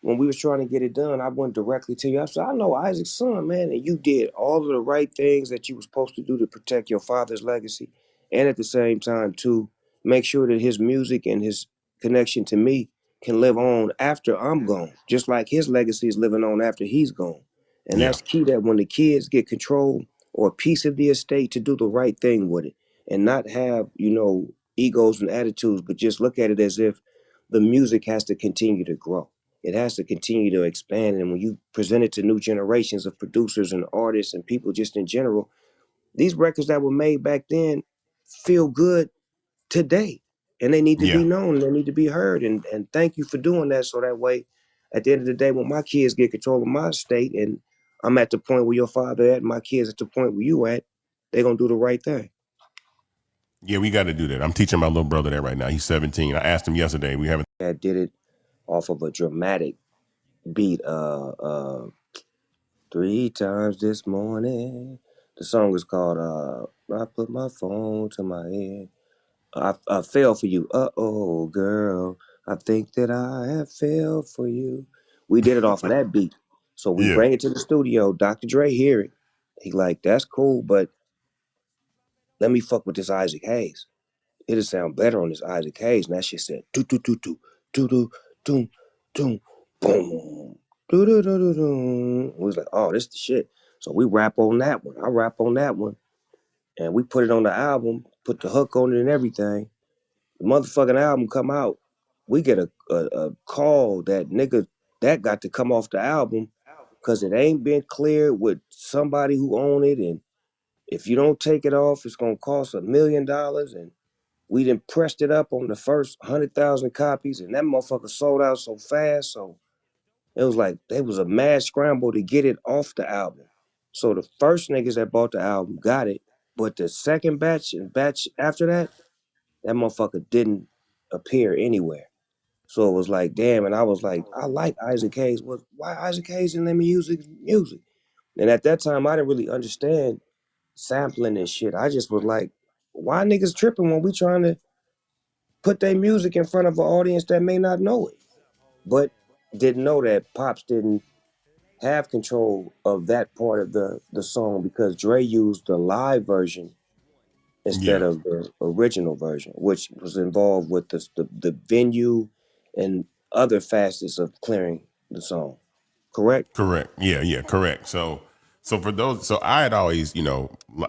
when we was trying to get it done, I went directly to you. I said, I know Isaac's son, man, and you did all of the right things that you were supposed to do to protect your father's legacy, and at the same time to make sure that his music and his connection to me can live on after I'm gone, just like his legacy is living on after he's gone. And Yeah. that's key, that when the kids get control or a piece of the estate, to do the right thing with it and not have, egos and attitudes, but just look at it as if the music has to continue to grow. It has to continue to expand. And when you present it to new generations of producers and artists and people just in general, these records that were made back then feel good today. And they need to Yeah. be known, they need to be heard. And thank you for doing that. So that way, at the end of the day, when my kids get control of my estate and I'm at the point where your father at, my kids at the point where you at, they're gonna do the right thing. Yeah, we got to do that. I'm teaching my little brother that right now. He's 17. I asked him yesterday. We haven't. That did it off of a dramatic beat. 3 times this morning. The song is called I Put My Phone to My Ear. I fell for you. Oh, girl. I think that I have fell for you. We did it off of that beat. So we Yeah. bring it to the studio. Dr. Dre hear it. He like, that's cool, but let me fuck with this Isaac Hayes. It'll sound better on this Isaac Hayes. And that shit said do do do do do do do do boom. Do do do do do. We was like, oh, this the shit. So we rap on that one. I rap on that one. And we put it on the album, put the hook on it and everything. The motherfucking album come out. We get a call that nigga that got to come off the album because it ain't been cleared with somebody who own it. And if you don't take it off, it's gonna cost $1 million. And we done pressed it up on the first 100,000 copies, and that motherfucker sold out so fast. So it was like there was a mad scramble to get it off the album. So the first niggas that bought the album got it, but the second batch and batch after that, that motherfucker didn't appear anywhere. So it was like, damn, and I was like, I like Isaac Hayes. Why Isaac Hayes didn't let me use his music? And at that time, I didn't really understand sampling and shit. I just was like, why niggas tripping when we trying to put their music in front of an audience that may not know it, but didn't know that Pops didn't have control of that part of the song because Dre used the live version instead Yeah. of the original version, which was involved with the venue and other facets of clearing the song. Correct? Correct. Yeah. Yeah. Correct. So for those, so I had always,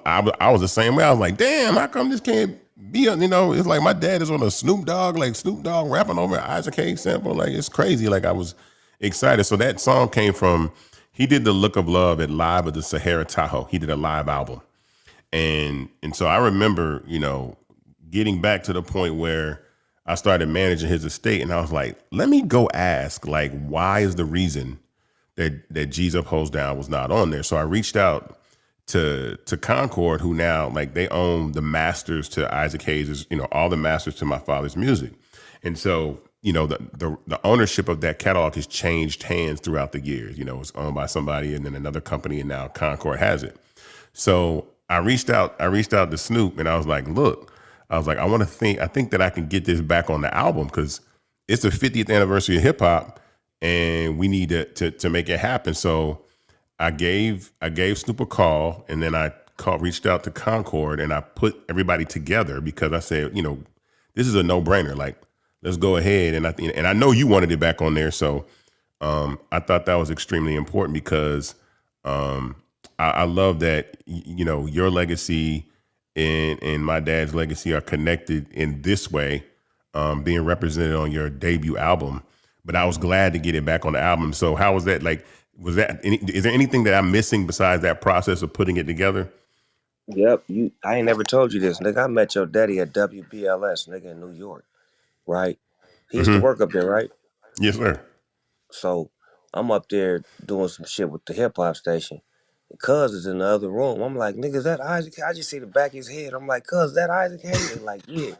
I was the same way. I was like, damn, how come this can't be, it's like my dad is on a Snoop Dogg, like Snoop Dogg rapping over Isaac Hayes sample. Like it's crazy. Like I was excited. So that song came from, he did the Look of Love at Live at the Sahara Tahoe. He did a live album. And so I remember, getting back to the point where I started managing his estate, and I was like, let me go ask, like, why is the reason that G's Up Hoes Down was not on there? So I reached out to Concord, who now like they own the masters to Isaac Hayes', all the masters to my father's music, and so the ownership of that catalog has changed hands throughout the years. It's owned by somebody and then another company, and now Concord has it. So I reached out. I reached out to Snoop, and I was like, "Look, I think that I can get this back on the album because it's the 50th anniversary of hip hop, and we need to make it happen." So I gave Snoop a call, and then reached out to Concord, and I put everybody together because I said, this is a no brainer. Like, let's go ahead, and I know you wanted it back on there, so I thought that was extremely important because. I love that your legacy and my dad's legacy are connected in this way, being represented on your debut album. But I was glad to get it back on the album. So how was that? Like, is there anything that I'm missing besides that process of putting it together? Yep. I ain't never told you this, nigga. I met your daddy at WBLS, nigga, in New York, right? He used to Hmm. work up there, right? Yes, sir. So I'm up there doing some shit with the hip hop station. And Cuz is in the other room. I'm like, nigga, is that Isaac? I just see the back of his head. I'm like, Cuz, is that Isaac Hayes? And like, yeah.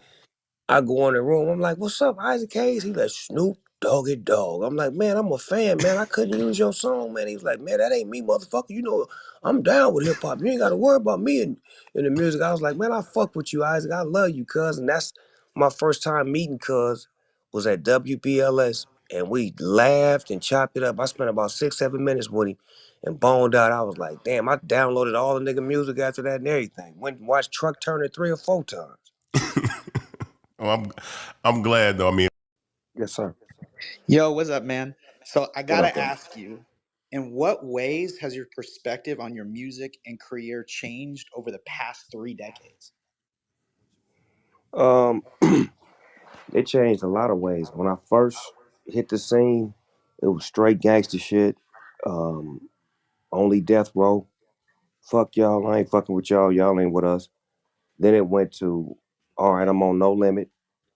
I go in the room. I'm like, what's up, Isaac Hayes? He like, Snoop Doggy Dog. I'm like, man, I'm a fan, man. I couldn't use your song, man. He was like, man, that ain't me, motherfucker. I'm down with hip hop. You ain't got to worry about me in the music. I was like, man, I fuck with you, Isaac. I love you, cuz. And that's my first time meeting cuz was at WBLS and we laughed and chopped it up. I spent about 6, 7 minutes with him and boned out. I was like, damn, I downloaded all the nigga music after that and everything. Went and watched Truck Turner 3 or 4 times. Oh, I'm glad though. I mean, Yes, sir. Yo, what's up, man? So I What up, gotta though? ask you, in what ways has your perspective on your music and career changed over the past 3 decades? Um, it changed a lot of ways. When I first hit the scene, it was straight gangster shit. Um, only death row. Fuck y'all. I ain't fucking with y'all. Y'all ain't with us. Then it went to, all right, I'm on no limit.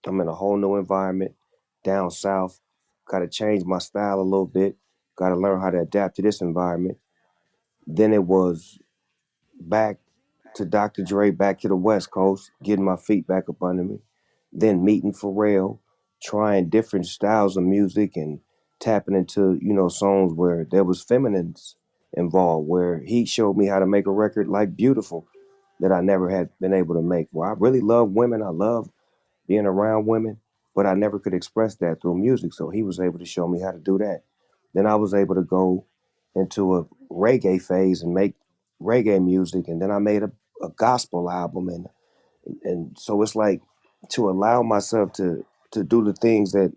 I'm in a whole new environment down south. Got to change my style a little bit. Got to learn how to adapt to this environment. Then it was back to Dr. Dre, back to the West Coast, getting my feet back up under me. Then meeting Pharrell, trying different styles of music and tapping into, songs where there was feminines involved, where he showed me how to make a record like Beautiful that I never had been able to make. Where I really love women. I love being around women, but I never could express that through music. So he was able to show me how to do that. Then I was able to go into a reggae phase and make reggae music, and then I made a gospel album, and so it's like to allow myself to do the things that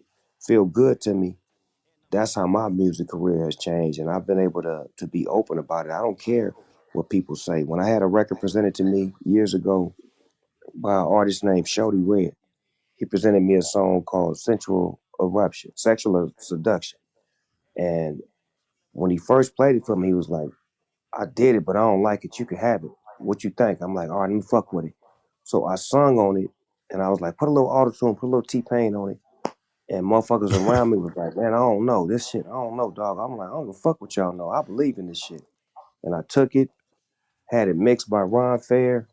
feel good to me. That's how my music career has changed, and I've been able to be open about it. I don't care what people say. When I had a record presented to me years ago by an artist named Shody Red, he presented me a song called Sensual Eruption, Sexual Seduction. And when he first played it for me, he was like, I did it, but I don't like it. You can have it. What you think? I'm like, all right, let me fuck with it. So I sung on it, and I was like, put a little auto tune, put a little T Pain on it. And motherfuckers around me was like, man, I don't know. This shit, I don't know, dog. I'm like, I don't give a fuck what y'all know. I believe in this shit. And I took it, had it mixed by Ron Fair,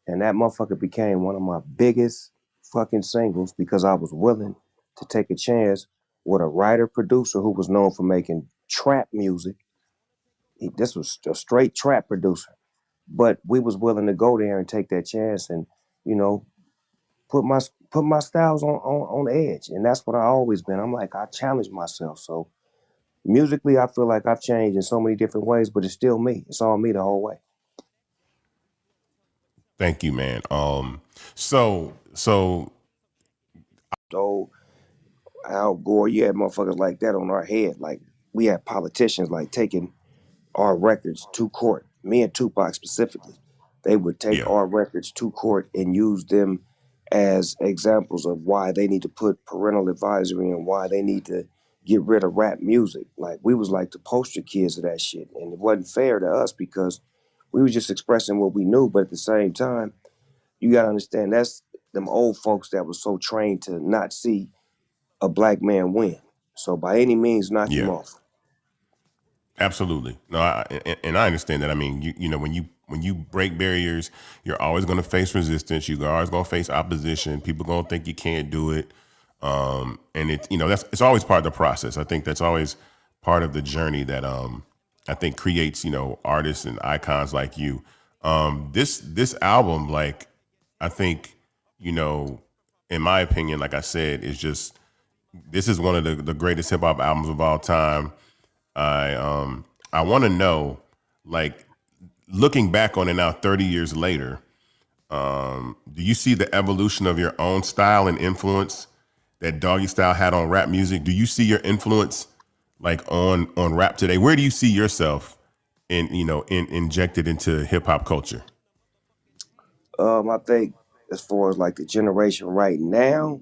and that motherfucker became one of my biggest fucking singles because I was willing to take a chance with a writer producer who was known for making trap music. This was a straight trap producer, but we was willing to go there and take that chance and you know put my put my styles on the edge, and that's what I always been. I'm like, I challenge myself. So musically, I feel like I've changed in so many different ways, but it's still me. It's all me the whole way. thank you, man. So So Al Gore, you had motherfuckers like that on our head. Like we had politicians like taking our records to court. Me and Tupac specifically, they would take yeah, our records to court and use them as examples of why they need to put parental advisory and why they need to get rid of rap music. Like we was like the poster kids of that shit, and it wasn't fair to us because we was just expressing what we knew. But at the same time, you gotta understand that's them old folks that was so trained to not see a black man win. So by any means, knock him yeah. off. Absolutely. No, and I understand that. I mean, you know, when you break barriers, you're always going to face resistance. You're always going to face opposition. People going to think you can't do it. And that's it's always part of the process. I think that's always part of the journey that I think creates artists and icons like you. This album, like I think you know, in my opinion, like I said, is just this is one of the greatest hip hop albums of all time. I want to know, like, looking back on it now, 30 years later, do you see the evolution of your own style and influence that Doggy Style had on rap music? Do you see your influence like on rap today? Where do you see yourself injected into hip hop culture? I think as far as like the generation right now,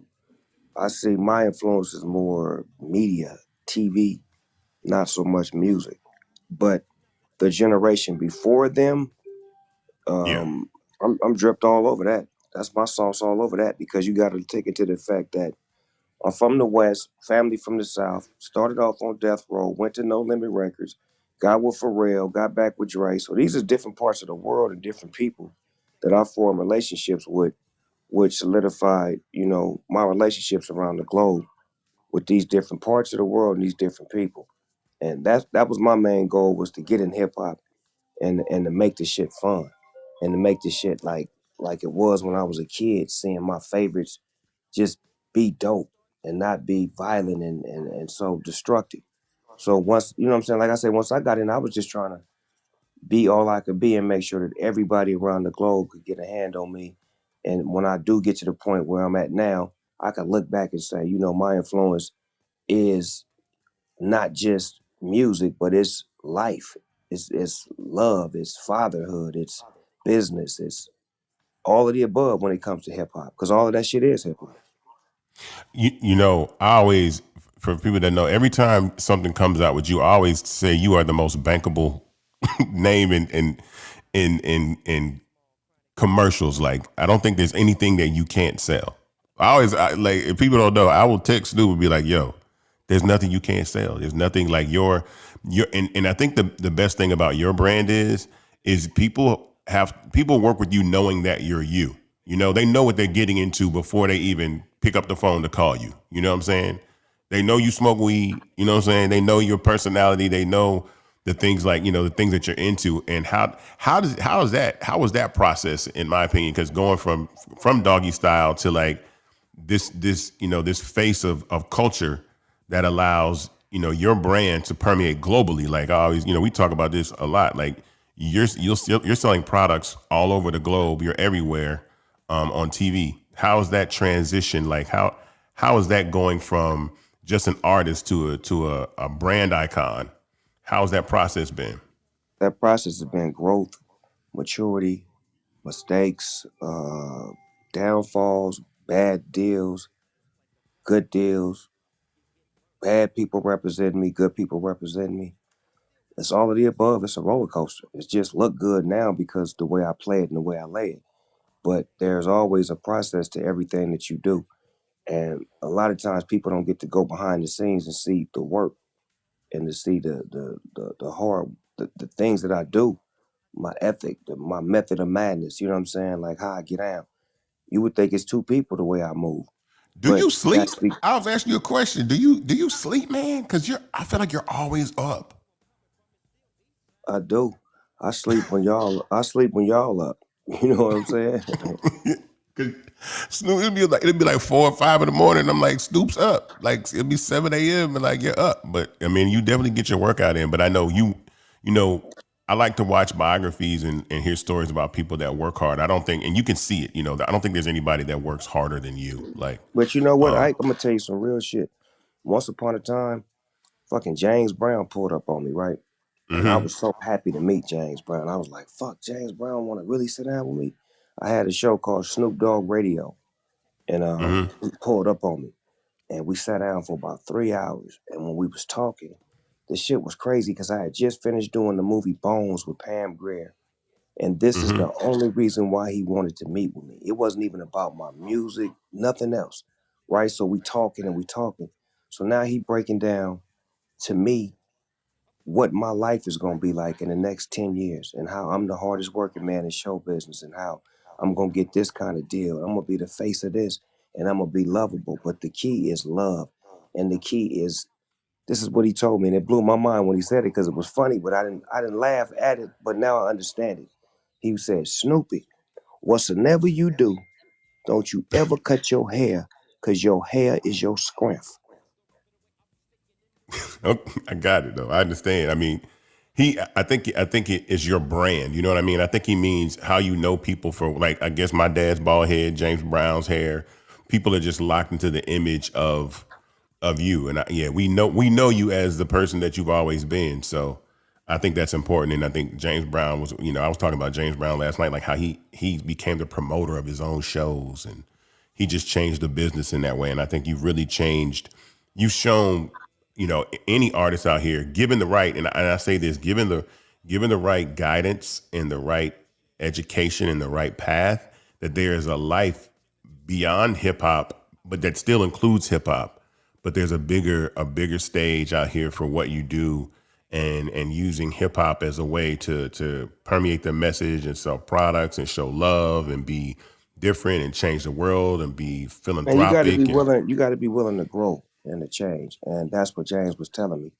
I see my influence is more media, TV, not so much music. But the generation before them, Yeah, um, I'm dripped all over that. That's my sauce all over that because you got to take into the fact that I'm from the West, family from the South, started off on Death Row, went to No Limit Records, got with Pharrell, got back with Dre. So these are different parts of the world and different people that I form relationships with, which solidified, my relationships around the globe with these different parts of the world and these different people. And that was my main goal was to get in hip hop and to make this shit fun and to make this shit like it was when I was a kid, seeing my favorites just be dope. and not be violent and so destructive. So once, you know what I'm saying, like I said, once I got in, I was just trying to be all I could be and make sure that everybody around the globe could get a hand on me. And when I do get to the point where I'm at now, I can look back and say, you know, my influence is not just music, but it's life. It's love, it's fatherhood, it's business, it's all of the above when it comes to hip hop. Because all of that shit is hip hop. You know, I always, for people that know, every time something comes out with you, I always say you are the most bankable name in commercials. Like, I don't think there's anything that you can't sell. Like, if people don't know, I will text Snoop and be like, yo, there's nothing you can't sell. There's nothing like and I think the best thing about your brand is people work with you knowing that you're you. You know, they know what they're getting into before they even pick up the phone to call you. You know what I'm saying? They know you smoke weed. You know what I'm saying? They know your personality. They know the things like, the things that you're into. And how was that process, in my opinion? Because going from doggy style to like this face of culture that allows your brand to permeate globally. Like, I always, we talk about this a lot. Like, you're selling products all over the globe. You're everywhere, on TV. How is that transition? Like, how is that going from just an artist to a brand icon? How's that process been? That process has been growth, maturity, mistakes, downfalls, bad deals, good deals, bad people represent me, good people represent me. It's all of the above. It's a roller coaster. It's just look good now because the way I play it and the way I lay it. But there's always a process to everything that you do. And a lot of times people don't get to go behind the scenes and see the work and to see the hard the things that I do, my ethic, my method of madness. You know what I'm saying? Like how I get down. You would think it's two people the way I move, Do but you that's sleep? I was asking you a question. Do you sleep, man? Because I feel like you're always up. I do. I sleep when y'all up. You know what I'm saying? Cause Snoop, it'd be like 4 or 5 in the morning. I'm like, Snoop's up. Like, it'd be 7 a.m. and like, you're up. But I mean, you definitely get your workout in. But I know you know, I like to watch biographies and hear stories about people that work hard. I don't think, and you can see it. I don't think there's anybody that works harder than you. Like, But you know what? um, I'm gonna tell you some real shit. Once upon a time, fucking James Brown pulled up on me, right? And I mm-hmm, was so happy to meet James Brown. I was like, fuck, James Brown want to really sit down with me. I had a show called Snoop Dogg Radio, and mm-hmm, he pulled up on me, and we sat down for about 3 hours. And when we was talking, the shit was crazy because I had just finished doing the movie Bones with Pam Grier, and this is mm-hmm. the only reason why he wanted to meet with me. It wasn't even about my music, nothing else, right? So we talking and we talking. So now he breaking down to me what my life is going to be like in the next 10 years and how I'm the hardest working man in show business and how I'm going to get this kind of deal. I'm going to be the face of this and I'm going to be lovable. But the key is love. And the key is this is what he told me. And it blew my mind when he said it because it was funny, but I didn't laugh at it. But now I understand it. He said, Snoopy, whatsoever you do, don't you ever cut your hair because your hair is your strength. Oh, I got it though. I understand. I mean, I think it is your brand. You know what I mean? I think he means how you know people for, like, I guess my dad's bald head, James Brown's hair. People are just locked into the image of you, and yeah, we know you as the person that you've always been. So I think that's important, and I think James Brown was. I was talking about James Brown last night, like how he became the promoter of his own shows, and he just changed the business in that way. And I think you've really changed. You've shown, any artist out here, given the right, and I say this, given the right guidance and the right education and the right path, that there is a life beyond hip hop, but that still includes hip hop. But there's a bigger stage out here for what you do, and using hip hop as a way to permeate the message and sell products and show love and be different and change the world and be And you got to be philanthropic and willing. You got to be willing to grow and to change. And that's what James was telling me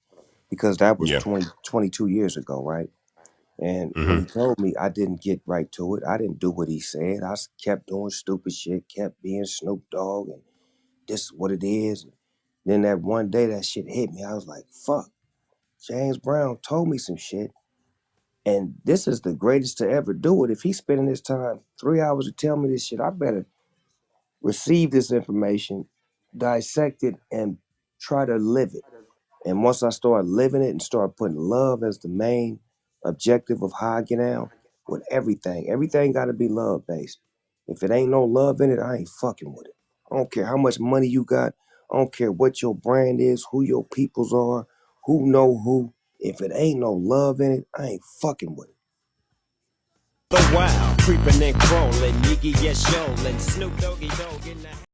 because that was yeah. 22 years ago, right? And when he Hmm. told me, I didn't get right to it. I didn't do what he said. Kept doing stupid shit, kept being Snoop Dogg, and this is what it is. Then that one day that shit hit me. I was like, fuck, James Brown told me some shit. And this is the greatest to ever do it. If he's spending his time 3 hours to tell me this shit, I better receive this information, dissect it, and try to live it. And once I start living it and start putting love as the main objective of how I get down with everything, everything got to be love based. If it ain't no love in it, I ain't fucking with it. I don't care how much money you got. I don't care what your brand is, who your peoples are, who know who. If it ain't no love in it, I ain't fucking with it. The wild, creeping and crawling, Yiggy yes, yo, and Snoop Doggy Dogg in the